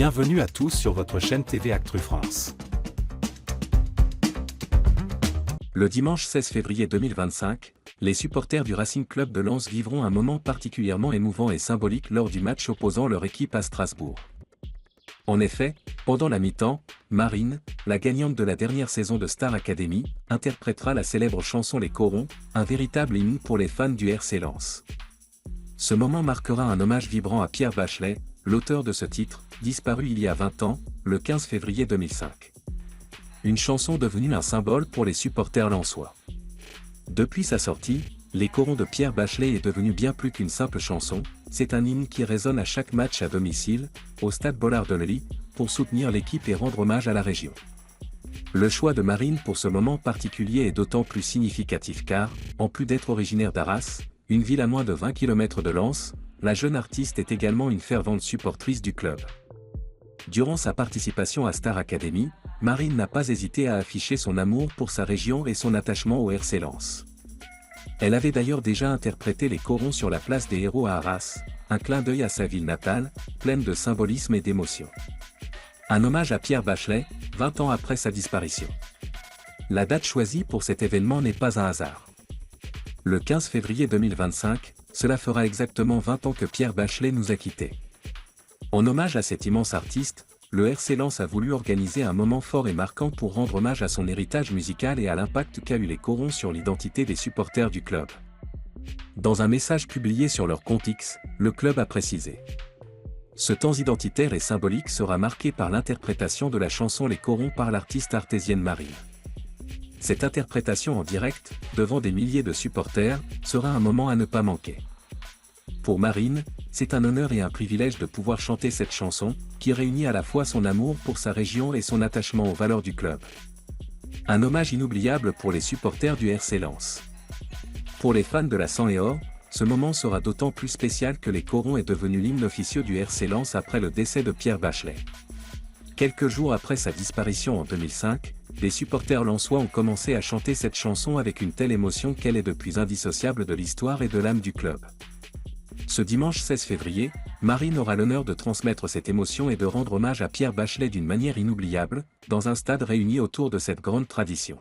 Bienvenue à tous sur votre chaîne TV Actu France. Le dimanche 16 février 2025, les supporters du Racing Club de Lens vivront un moment particulièrement émouvant et symbolique lors du match opposant leur équipe à Strasbourg. En effet, pendant la mi-temps, Marine, la gagnante de la dernière saison de Star Academy, interprétera la célèbre chanson Les Corons, un véritable hymne pour les fans du RC Lens. Ce moment marquera un hommage vibrant à Pierre Bachelet, l'auteur de ce titre, disparu il y a 20 ans, le 15 février 2005. Une chanson devenue un symbole pour les supporters lensois. Depuis sa sortie, Les Corons de Pierre Bachelet est devenu bien plus qu'une simple chanson, c'est un hymne qui résonne à chaque match à domicile, au stade Bollard de Lely, pour soutenir l'équipe et rendre hommage à la région. Le choix de Marine pour ce moment particulier est d'autant plus significatif car, en plus d'être originaire d'Arras, une ville à moins de 20 km de Lens, la jeune artiste est également une fervente supportrice du club. Durant sa participation à Star Academy, Marine n'a pas hésité à afficher son amour pour sa région et son attachement au RC Lens. Elle avait d'ailleurs déjà interprété Les Corons sur la place des Héros à Arras, un clin d'œil à sa ville natale, pleine de symbolisme et d'émotion. Un hommage à Pierre Bachelet, 20 ans après sa disparition. La date choisie pour cet événement n'est pas un hasard. Le 15 février 2025, cela fera exactement 20 ans que Pierre Bachelet nous a quittés. En hommage à cet immense artiste, le RC Lens a voulu organiser un moment fort et marquant pour rendre hommage à son héritage musical et à l'impact qu'a eu Les Corons sur l'identité des supporters du club. Dans un message publié sur leur compte X, le club a précisé: ce temps identitaire et symbolique sera marqué par l'interprétation de la chanson Les Corons par l'artiste artésienne Marine. Cette interprétation en direct, devant des milliers de supporters, sera un moment à ne pas manquer. Pour Marine, c'est un honneur et un privilège de pouvoir chanter cette chanson, qui réunit à la fois son amour pour sa région et son attachement aux valeurs du club. Un hommage inoubliable pour les supporters du RC Lens. Pour les fans de la Sang et Or, ce moment sera d'autant plus spécial que Les Corons est devenu l'hymne officieux du RC Lens après le décès de Pierre Bachelet. Quelques jours après sa disparition en 2005, les supporters lensois ont commencé à chanter cette chanson avec une telle émotion qu'elle est depuis indissociable de l'histoire et de l'âme du club. Ce dimanche 16 février, Marine aura l'honneur de transmettre cette émotion et de rendre hommage à Pierre Bachelet d'une manière inoubliable, dans un stade réuni autour de cette grande tradition.